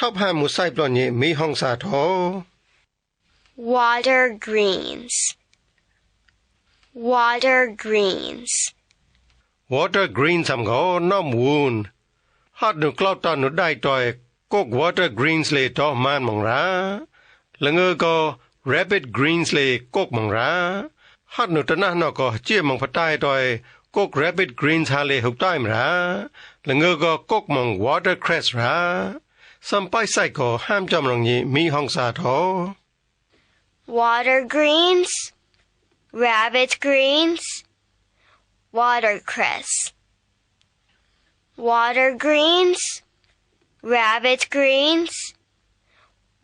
top ห้ามุไซปลอนนี้มีห้องสาโท water greens water greens water green สำก็น้อมวูนฮอดหนูกลอดตอนหนูได้ต่อยกก water greens เลยต่อมานมองราแล้วเงอก็ rabbit greens เลยกกมองราฮอดหนูตะนะนอก็เจียมองพะใต้ต่อยกก rabbit greens หาเลยหุบใต้มราแล้วเงอก็กกมอง watercress ราสัมไปใส่ก็ห้ามจำลงนี้มีห้องสาโท water greens rabbit greens watercress water greens rabbit greens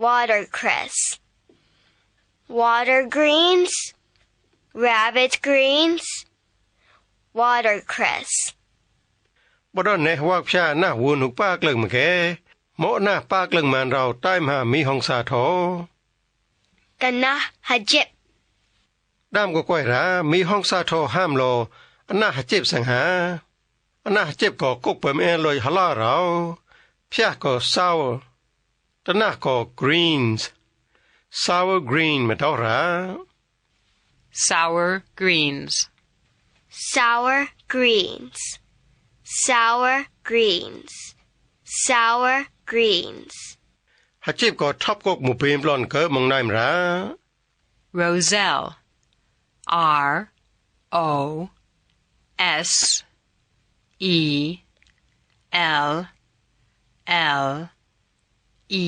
watercress water greens rabbit greens watercress บ่ดอนแนว่าพชาหน้าวูนหุกปากเลิงมาแกโมหน้าปากเลิงมันเราใต้มหามีห้องสาโท กันนะหะเจ็บด้ามก็ก้อยรามีห้องสาโทห้ามโลอันน่าหะเจ็บสังหาอันน่าหะเจ็บก็กุกเปิมเอลอยฮะล่าเราพยาก็ sour ตะน่าก็ greens sour green มาเท่ารา sour greens sour greens sour greens sour greens หะเจ็บก็ทับกกหมู่เปมปลอนเกิดมองได้มรา roselle R O S E L L E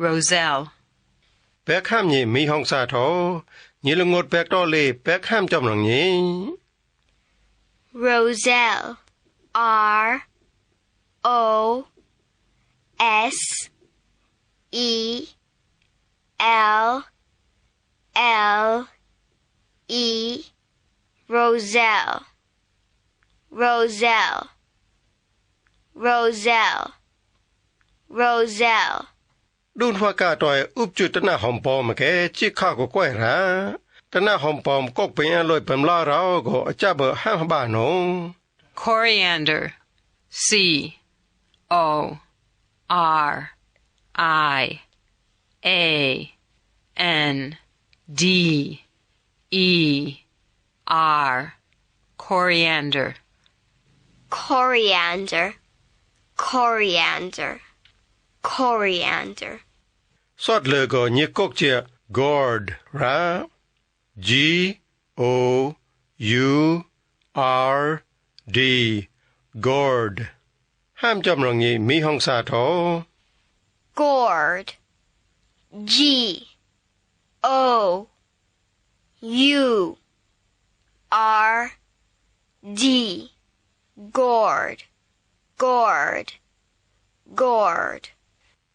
roselle แปกห้ามนี่มีห้องสาโทนี่ละงดแปกต่อเลยแปกห้ามจำหลังนี้ roselle R O S E L L E roselle roselle roselle roselle ดูนว่ากาต่อยอุบจุดตะหน้าหอมปอมแกจิข้าก็ก้อยราตะหน้าหอมปอมก็เป็นอร่อยเปิมลาเราก็จะเบอห้ามบ้านนง coriander C O R I A N D E R coriander coriander coriander coriander สอดเลยก็นี่กกเจีย gourd รา G O U R D gourd ห้ามจำลองนี้มีห้องสาโท gourd G O U R D gourd gourd gourd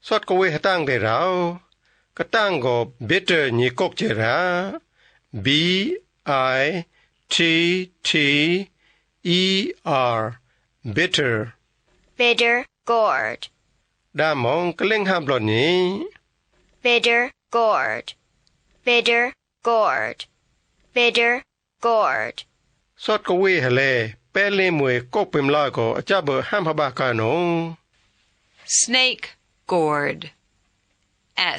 สอดก็เวตั้งได้เราก็ตั้งก็ bitter นี่กกเจรา B I T T E R bitter bitter gourd ดามองก็เล่งห้ามปลอนนี้ bitter gourd bitter gourd bitter gourd สอดก็เวหะเลแปะเลมวยกกเป็นลาก็จะเบอห้ามพบากานง snake gourd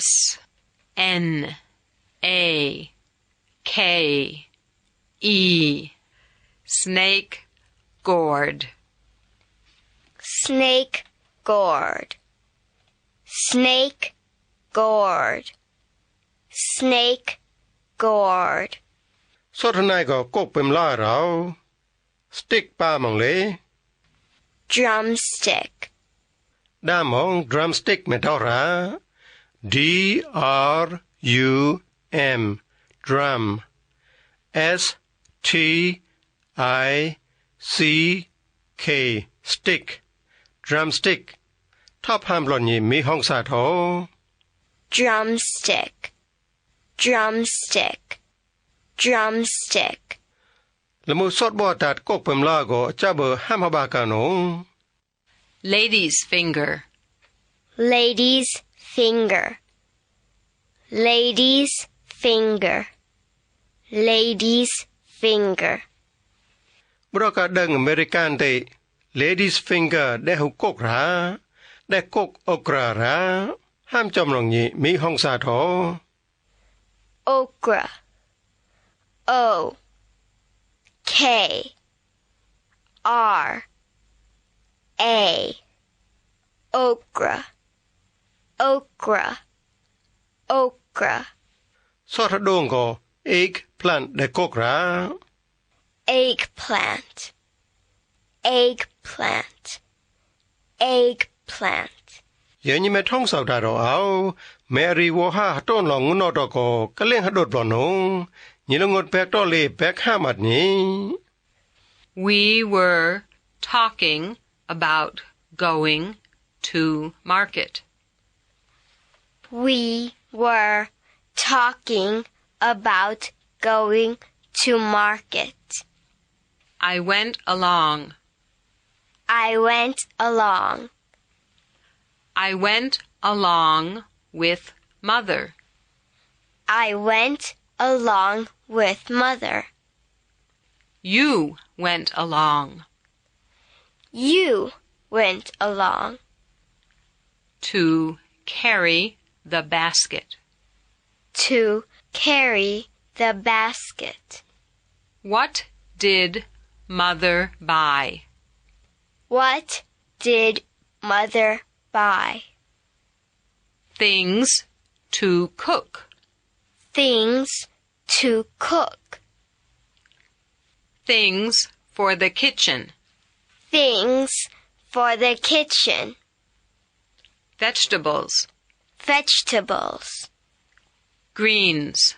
S N A K E snake gourd snake gourd snake gourd snake gourd สอดนายก็กกเป็นลาเราสติ๊กป้ามองเลย drumstick ด้ามอง drumstick ไม่เท่ารา D R U M drum S T I C K stick drumstick ทับห้ามปลอนนี้มีห้องสาโท drumstick drumstick drumstick ละมูสอดบ่ตัดกกเป็นลาก็จะเบอห้ามพบากานง lady's finger lady's finger lady's finger lady's finger บรอกาดังอเมริกันเต ladies finger ได้หุกกกรา ได้กกอกราระห้ามจอมลงนี้มีห้องสาทอ okra, O K R A, okra, okra, okra, ซอทะโดงก็ eggplant ได้กกรา eggplant, eggplant, eggplant. เดี๋ยวนี้แม่ท่องสาวดาเราเอาแม่รีวัวห้าต้นหลองงุนอตก็กะเล่งหดดปลอนงนี่ลงดแบกต้อเลแบกห้ามัดนี้ We were talking about going to market. We were talking about going to market. I went along. I went along. I went along with mother. I went along with mother. You went along. You went along. To carry the basket. To carry the basket. What did mother buy? What did mother buy? Things to cook. Things to cook. Things for the kitchen. Things for the kitchen. Vegetables. Vegetables. Greens.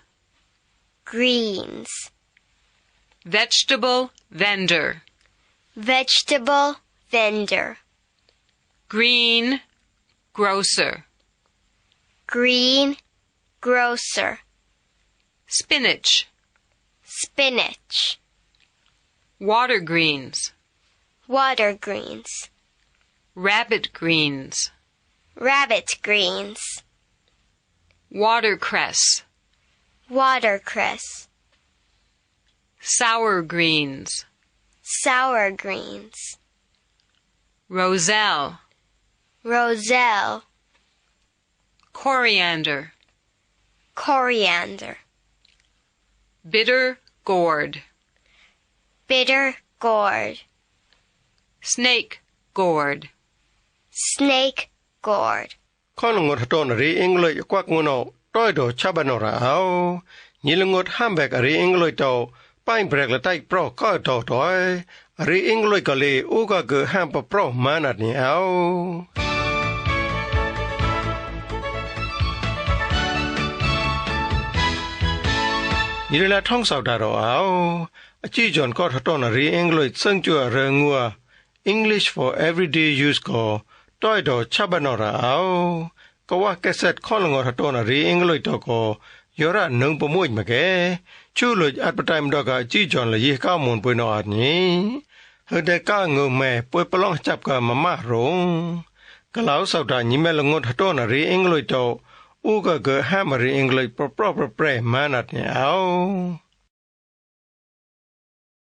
Greens. Vegetable vendor. Vegetable vendor. Green grocer. Green grocer. Spinach. Spinach. Water greens. Water greens. Rabbit greens. Rabbit greens. Watercress. Watercress. Sour greens. Sour greens. Roselle. Roselle. Coriander. Coriander. Bitter gourd. Bitter gourd. Snake gourd. Snake gourd. ข้อลงดต้นรีเองเลยกวักงุนอต้อยโดชาบันอราเอานี่ลงดห้ามแบกรีเองเลยโตป้ายเบรกละไตโปรก็โตถอยรีเองเลยก็เลยอูก็เกิดห้ามปะโปรมานัดนี้เอานี่เวลาท่องสาวดาเราเอาจีจอนก็ต้นรีเองเลยซึ่งจัวเริงงัว English for everyday use ก็ต้อยโดชาบันอราเอาก็ว่าแกเสร็จข้อลงดต้นรีเองเลยโตก็ยอระนึงประมวยมาแกชูเลยอัดประทายมดอกจีจอนเลยยี่ก้าวมุนปุยนออันนี้เฮได้ก้าเงือแม่ปุยปลองจับกับมาม่ารงกะลาวสาวดานี่แม่ลงดต้นรีเองเลยโตอูก็เกิดห้ามรีเองเลยปรอๆแปรๆมานัดเนี่ยเอา